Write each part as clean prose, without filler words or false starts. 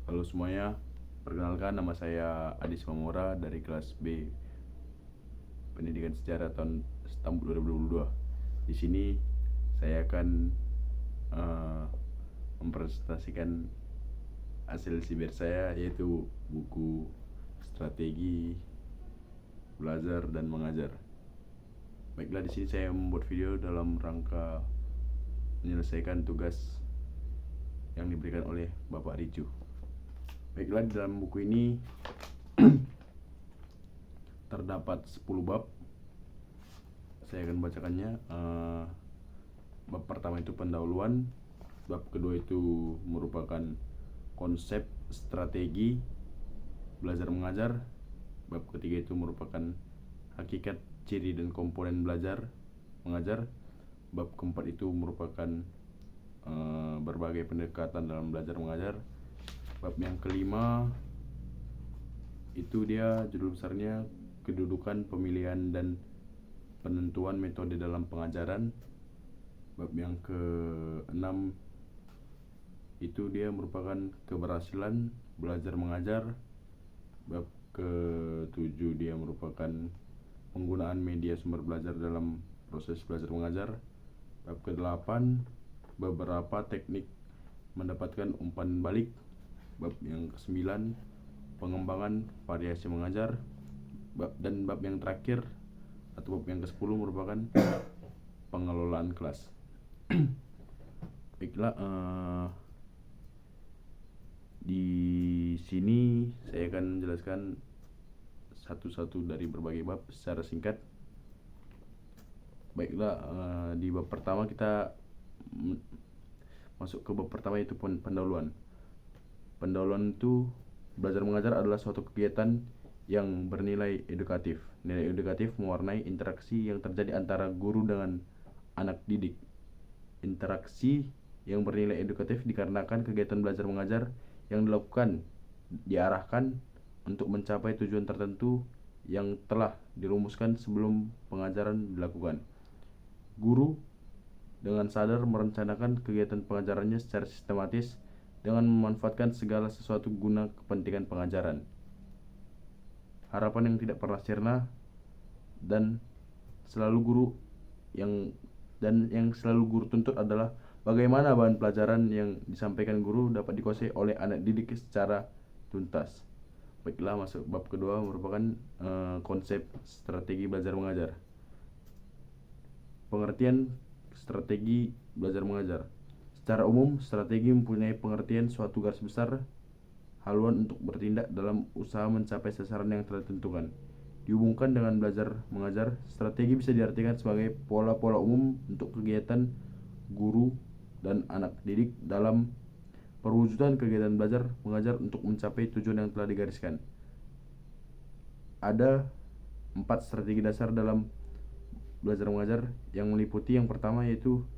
Halo semuanya, perkenalkan nama saya Adis Mamora dari kelas B Pendidikan Sejarah tahun 2022. Di sini saya akan uh, mempresentasikan hasil siber saya, yaitu buku strategi belajar dan mengajar. Baiklah, di sini saya membuat video dalam rangka menyelesaikan tugas yang diberikan oleh Bapak Ricu. Baiklah, di dalam buku ini terdapat 10 bab. Saya akan bacakannya. Bab pertama itu pendahuluan, bab kedua itu merupakan konsep strategi belajar mengajar, bab ketiga itu merupakan hakikat, ciri dan komponen belajar mengajar, bab keempat itu merupakan berbagai pendekatan dalam belajar mengajar, bab yang kelima itu dia judul besarnya kedudukan, pemilihan dan penentuan metode dalam pengajaran. Bab yang ke-6 itu dia merupakan keberhasilan belajar mengajar. Bab ke-7 dia merupakan penggunaan media sumber belajar dalam proses belajar mengajar. Bab ke-8 beberapa teknik mendapatkan umpan balik. Bab yang ke-9 pengembangan variasi mengajar. Dan bab yang terakhir atau bab yang ke-10 merupakan pengelolaan kelas. Baiklah, di sini saya akan menjelaskan satu-satu dari berbagai bab secara singkat. Baiklah, di bab pertama kita masuk ke bab pertama, yaitu pendahuluan. Pendahuluan itu belajar mengajar adalah suatu kegiatan yang bernilai edukatif. Nilai edukatif mewarnai interaksi yang terjadi antara guru dengan anak didik. Interaksi yang bernilai edukatif dikarenakan kegiatan belajar mengajar yang dilakukan diarahkan untuk mencapai tujuan tertentu yang telah dirumuskan sebelum pengajaran dilakukan. Guru dengan sadar merencanakan kegiatan pengajarannya secara sistematis dengan memanfaatkan segala sesuatu guna kepentingan pengajaran. Harapan yang tidak pernah sirna dan yang selalu guru tuntut adalah bagaimana bahan pelajaran yang disampaikan guru dapat dikuasai oleh anak didik secara tuntas. Baiklah, masuk bab kedua merupakan konsep strategi belajar mengajar. Pengertian strategi belajar mengajar. Secara umum, strategi mempunyai pengertian suatu garis besar haluan untuk bertindak dalam usaha mencapai sasaran yang telah ditentukan. Dihubungkan dengan belajar mengajar, strategi bisa diartikan sebagai pola-pola umum untuk kegiatan guru dan anak didik dalam perwujudan kegiatan belajar mengajar untuk mencapai tujuan yang telah digariskan. Ada 4 strategi dasar dalam belajar mengajar yang meliputi yang pertama, yaitu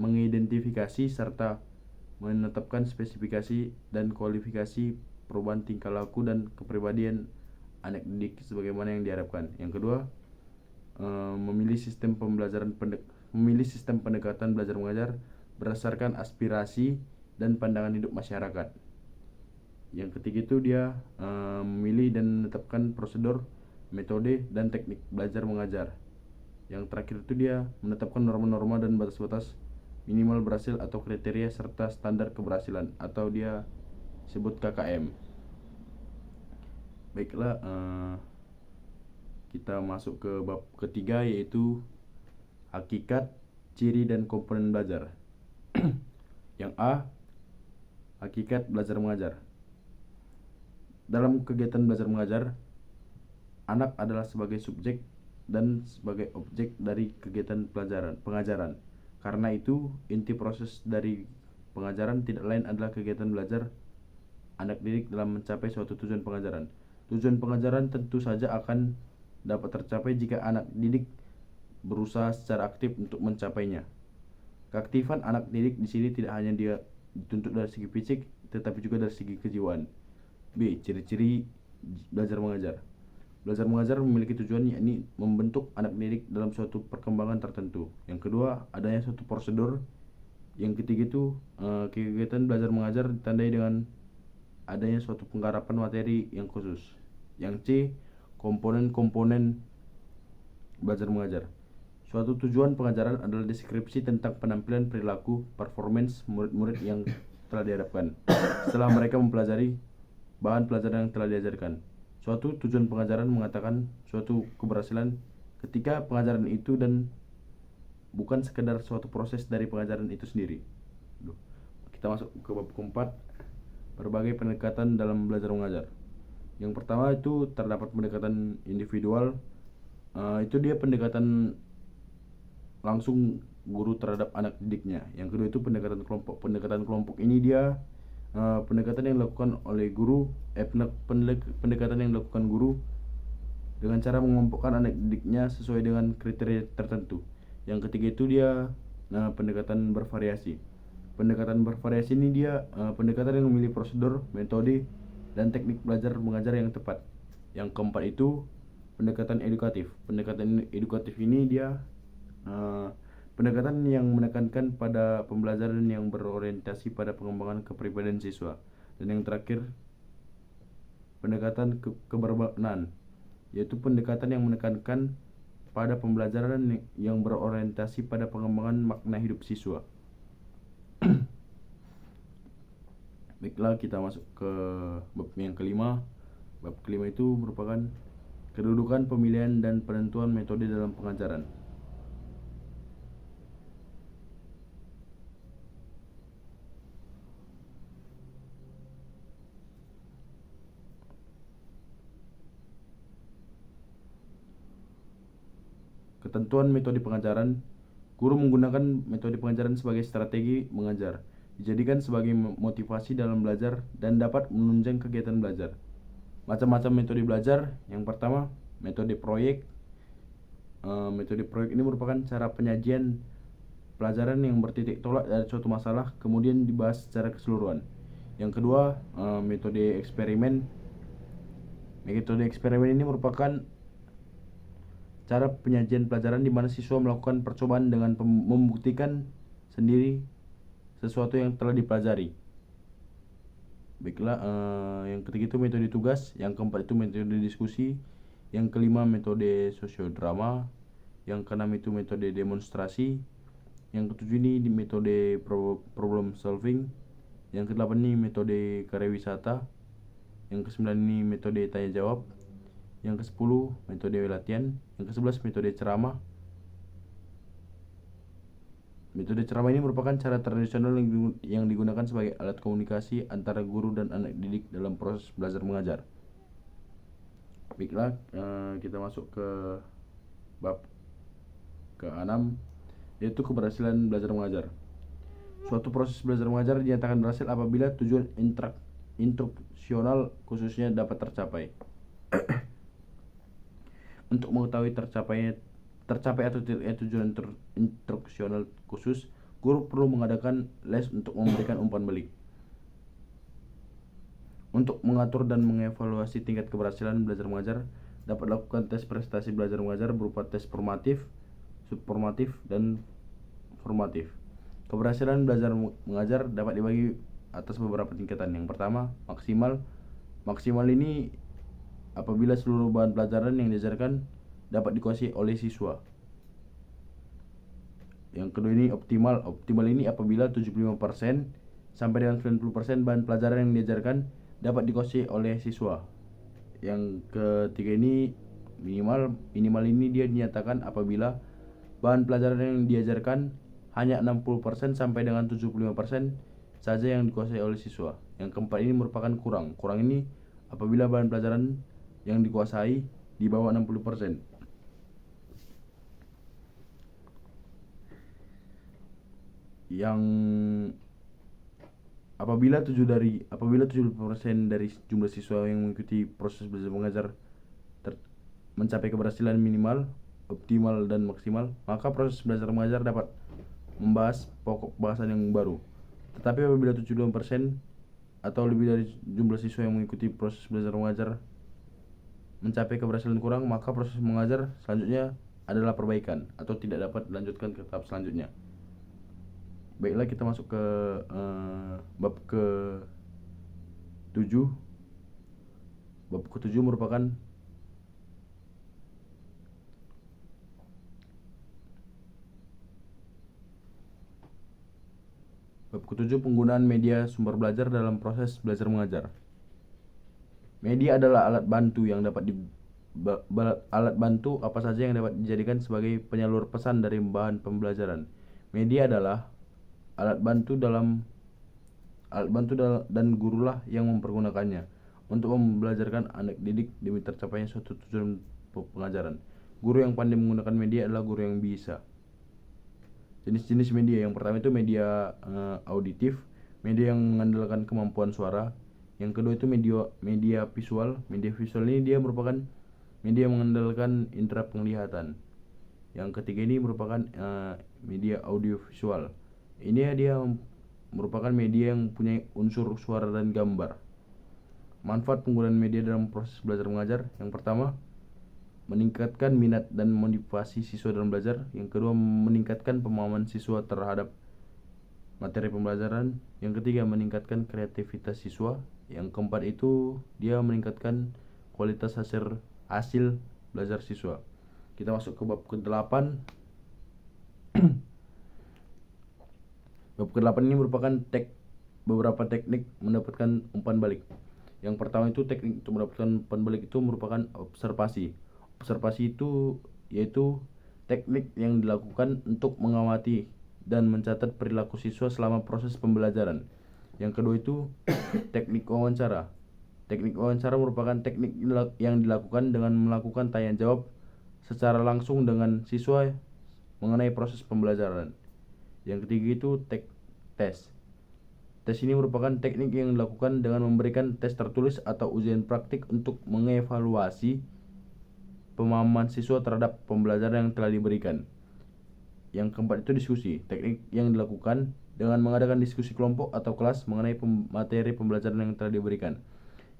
mengidentifikasi serta menetapkan spesifikasi dan kualifikasi perubahan tingkah laku dan kepribadian anak didik sebagaimana yang diharapkan. Yang kedua, memilih sistem pendekatan belajar mengajar berdasarkan aspirasi dan pandangan hidup masyarakat. Yang ketiga itu dia memilih dan menetapkan prosedur, metode dan teknik belajar mengajar. Yang terakhir itu dia menetapkan norma-norma dan batas-batas minimal berhasil atau kriteria serta standar keberhasilan atau dia sebut KKM. Baiklah, kita masuk ke bab ketiga, yaitu hakikat, ciri dan komponen belajar. Yang A, hakikat belajar mengajar. Dalam kegiatan belajar mengajar, anak adalah sebagai subjek dan sebagai objek dari kegiatan pengajaran. Karena itu, inti proses dari pengajaran tidak lain adalah kegiatan belajar anak didik dalam mencapai suatu tujuan pengajaran. Tujuan pengajaran tentu saja akan dapat tercapai jika anak didik berusaha secara aktif untuk mencapainya. Keaktifan anak didik di sini tidak hanya dia dituntut dari segi fisik, tetapi juga dari segi kejiwaan. B. Ciri-ciri belajar mengajar. Belajar mengajar memiliki tujuan, yakni membentuk anak didik dalam suatu perkembangan tertentu. Yang kedua, adanya suatu prosedur Yang ketiga itu kegiatan belajar mengajar ditandai dengan adanya suatu penggarapan materi yang khusus. Yang C, komponen-komponen belajar mengajar. Suatu tujuan pengajaran adalah deskripsi tentang penampilan, perilaku, performance murid-murid yang telah dihadapkan setelah mereka mempelajari bahan pelajaran yang telah diajarkan. Suatu tujuan pengajaran mengatakan suatu keberhasilan ketika pengajaran itu dan bukan sekedar suatu proses dari pengajaran itu sendiri. Kita masuk ke bab keempat, berbagai pendekatan dalam belajar mengajar. Yang pertama itu terdapat pendekatan individual. Itu dia pendekatan langsung guru terhadap anak didiknya. Yang kedua itu pendekatan kelompok. Pendekatan kelompok ini dia pendekatan yang dilakukan oleh guru, pendekatan yang dilakukan guru dengan cara mengelompokkan anak didiknya sesuai dengan kriteria tertentu. Yang ketiga itu dia pendekatan bervariasi. Pendekatan bervariasi ini dia pendekatan yang memilih prosedur, metode, dan teknik belajar mengajar yang tepat. Yang keempat itu pendekatan edukatif. Pendekatan edukatif ini dia pendekatan yang menekankan pada pembelajaran yang berorientasi pada pengembangan kepribadian siswa. Dan yang terakhir, pendekatan kebermaknaan, yaitu pendekatan yang menekankan pada pembelajaran yang berorientasi pada pengembangan makna hidup siswa. Baiklah, kita masuk ke bab yang kelima. Bab kelima itu merupakan kedudukan, pemilihan, dan penentuan metode dalam pengajaran. Ketentuan metode pengajaran. Guru menggunakan metode pengajaran sebagai strategi mengajar, dijadikan sebagai motivasi dalam belajar dan dapat menunjang kegiatan belajar. Macam-macam metode belajar. Yang pertama, metode proyek. Metode proyek ini merupakan cara penyajian pelajaran yang bertitik tolak dari suatu masalah kemudian dibahas secara keseluruhan. Yang kedua, metode eksperimen. Metode eksperimen ini merupakan cara penyajian pelajaran di mana siswa melakukan percobaan dengan membuktikan sendiri sesuatu yang telah dipelajari. Baiklah, yang ketiga itu metode tugas. Yang keempat itu metode diskusi. Yang kelima metode sosiodrama. Yang keenam itu metode demonstrasi. Yang ketujuh ini di metode problem solving. Yang kedelapan ini metode karya wisata. Yang kesembilan ini metode tanya jawab. Yang ke-10 metode latihan. Yang ke-11 metode ceramah. Metode ceramah ini merupakan cara tradisional yang digunakan sebagai alat komunikasi antara guru dan anak didik dalam proses belajar mengajar. Baiklah, kita masuk ke bab ke-6, yaitu keberhasilan belajar mengajar. Suatu proses belajar mengajar dinyatakan berhasil apabila tujuan instruksional khususnya dapat tercapai. Untuk mengetahui tercapai atau tidaknya tujuan instruksional khusus, guru perlu mengadakan les untuk memberikan umpan balik. Untuk mengatur dan mengevaluasi tingkat keberhasilan belajar mengajar, dapat dilakukan tes prestasi belajar mengajar berupa tes formatif, subformatif, dan formatif. Keberhasilan belajar mengajar dapat dibagi atas beberapa tingkatan. Yang pertama, maksimal. Maksimal ini apabila seluruh bahan pelajaran yang diajarkan dapat dikuasai oleh siswa. Yang kedua ini optimal. Optimal ini apabila 75% sampai dengan 90% bahan pelajaran yang diajarkan dapat dikuasai oleh siswa. Yang ketiga ini minimal. Minimal ini dia dinyatakan apabila bahan pelajaran yang diajarkan hanya 60% sampai dengan 75% saja yang dikuasai oleh siswa. Yang keempat ini merupakan kurang. Kurang ini apabila bahan pelajaran yang dikuasai di bawah 60%. Yang apabila 70% dari jumlah siswa yang mengikuti proses belajar mengajar mencapai keberhasilan minimal, optimal, dan maksimal, maka proses belajar mengajar dapat membahas pokok bahasan yang baru. Tetapi apabila 75% atau lebih dari jumlah siswa yang mengikuti proses belajar mengajar mencapai keberhasilan kurang, maka proses mengajar selanjutnya adalah perbaikan atau tidak dapat dilanjutkan ke tahap selanjutnya. Baiklah, kita masuk ke bab ke 7. Bab ke-7 merupakan penggunaan media sumber belajar dalam proses belajar mengajar. Media adalah alat bantu yang dapat alat bantu apa saja yang dapat dijadikan sebagai penyalur pesan dari bahan pembelajaran. Media adalah alat bantu dan gurulah yang mempergunakannya untuk membelajarkan anak didik demi tercapainya suatu tujuan pengajaran. Guru yang pandai menggunakan media adalah guru yang bisa. Jenis-jenis media, yang pertama itu media auditif, media yang mengandalkan kemampuan suara. Yang kedua itu media visual. Media visual ini dia merupakan media yang mengandalkan indera penglihatan. Yang ketiga ini merupakan media audiovisual. Ini dia merupakan media yang punya unsur suara dan gambar. Manfaat penggunaan media dalam proses belajar mengajar: yang pertama, meningkatkan minat dan motivasi siswa dalam belajar. Yang kedua, meningkatkan pemahaman siswa terhadap materi pembelajaran. Yang ketiga, meningkatkan kreativitas siswa. Yang keempat itu dia meningkatkan kualitas hasil belajar siswa. Kita masuk ke bab ke-8. Bab ke-8 ini merupakan beberapa teknik mendapatkan umpan balik. Yang pertama itu teknik untuk mendapatkan umpan balik itu merupakan observasi. Observasi itu yaitu teknik yang dilakukan untuk mengamati dan mencatat perilaku siswa selama proses pembelajaran. Yang kedua itu teknik wawancara. Teknik wawancara merupakan teknik yang dilakukan dengan melakukan tanya jawab secara langsung dengan siswa mengenai proses pembelajaran. Yang ketiga itu tes. Tes ini merupakan teknik yang dilakukan dengan memberikan tes tertulis atau ujian praktik untuk mengevaluasi pemahaman siswa terhadap pembelajaran yang telah diberikan. Yang keempat itu diskusi. Teknik yang dilakukan dengan mengadakan diskusi kelompok atau kelas mengenai materi pembelajaran yang telah diberikan.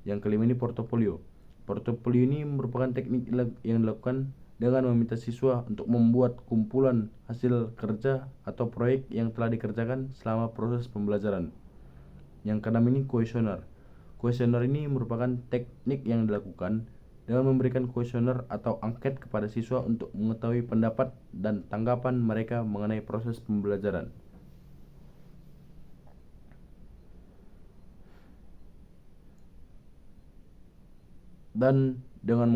Yang kelima ini portofolio. Portofolio ini merupakan teknik yang dilakukan dengan meminta siswa untuk membuat kumpulan hasil kerja atau proyek yang telah dikerjakan selama proses pembelajaran. Yang keenam ini kuesioner. Kuesioner ini merupakan teknik yang dilakukan dengan memberikan kuesioner atau angket kepada siswa untuk mengetahui pendapat dan tanggapan mereka mengenai proses pembelajaran. Dan dengan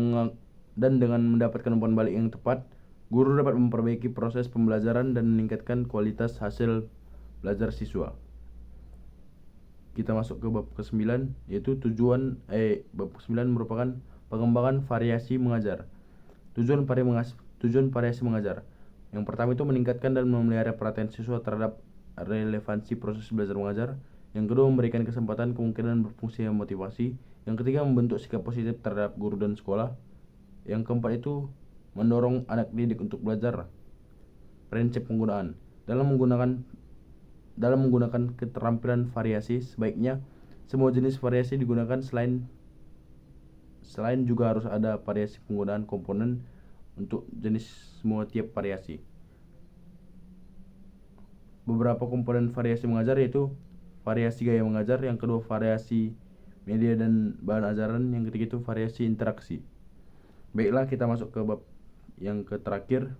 mendapatkan umpan balik yang tepat, guru dapat memperbaiki proses pembelajaran dan meningkatkan kualitas hasil belajar siswa. Kita masuk ke bab ke-9, yaitu bab ke-9 merupakan pengembangan variasi mengajar. Tujuan variasi mengajar. Yang pertama itu meningkatkan dan memelihara perhatian siswa terhadap relevansi proses belajar mengajar. Yang kedua, memberikan kesempatan kemungkinan berfungsi dan motivasi. Yang ketiga, membentuk sikap positif terhadap guru dan sekolah. Yang keempat itu mendorong anak didik untuk belajar. Prinsip penggunaan. Dalam menggunakan keterampilan variasi, sebaiknya semua jenis variasi digunakan. Selain juga harus ada variasi penggunaan komponen untuk jenis semua tiap variasi. Beberapa komponen variasi mengajar yaitu variasi gaya mengajar, yang kedua variasi media dan bahan ajaran, yang ketiga itu variasi interaksi. Baiklah, kita masuk ke bab yang terakhir.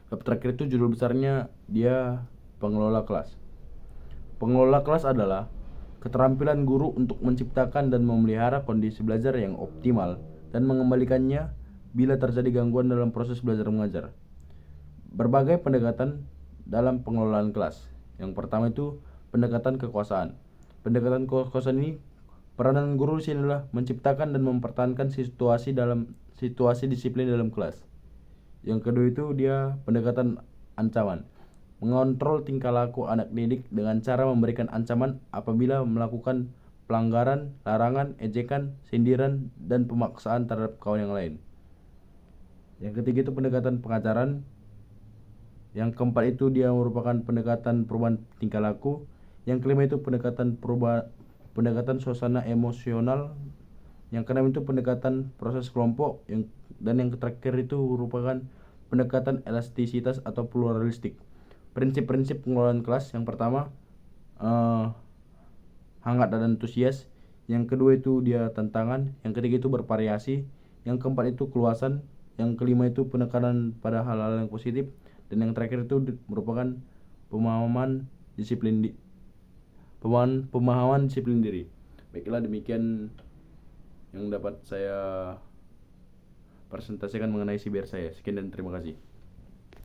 Bab terakhir itu judul besarnya dia pengelola kelas. Pengelola kelas adalah keterampilan guru untuk menciptakan dan memelihara kondisi belajar yang optimal dan mengembalikannya bila terjadi gangguan dalam proses belajar mengajar. Berbagai pendekatan dalam pengelolaan kelas. Yang pertama itu pendekatan kekuasaan. Pendekatan kekuasaan ini, peranan guru di sini adalah menciptakan dan mempertahankan situasi disiplin dalam kelas. Yang kedua itu dia pendekatan ancaman. Mengontrol tingkah laku anak didik dengan cara memberikan ancaman apabila melakukan pelanggaran, larangan, ejekan, sindiran, dan pemaksaan terhadap kawan yang lain. Yang ketiga itu pendekatan pengajaran. Yang keempat itu dia merupakan pendekatan perubahan tingkah laku. Yang kelima itu pendekatan suasana emosional. Yang keenam itu pendekatan proses kelompok. Dan yang terakhir itu merupakan pendekatan elastisitas atau pluralistik. prinsip-prinsip pengelolaan kelas. Yang pertama, hangat dan antusias. Yang kedua itu dia tantangan. Yang ketiga itu bervariasi. Yang keempat itu keluasan. Yang kelima itu penekanan pada hal-hal yang positif. Dan yang terakhir itu merupakan pemahaman disiplin diri. Baiklah, demikian yang dapat saya presentasikan mengenai CBR saya. Sekian dan terima kasih.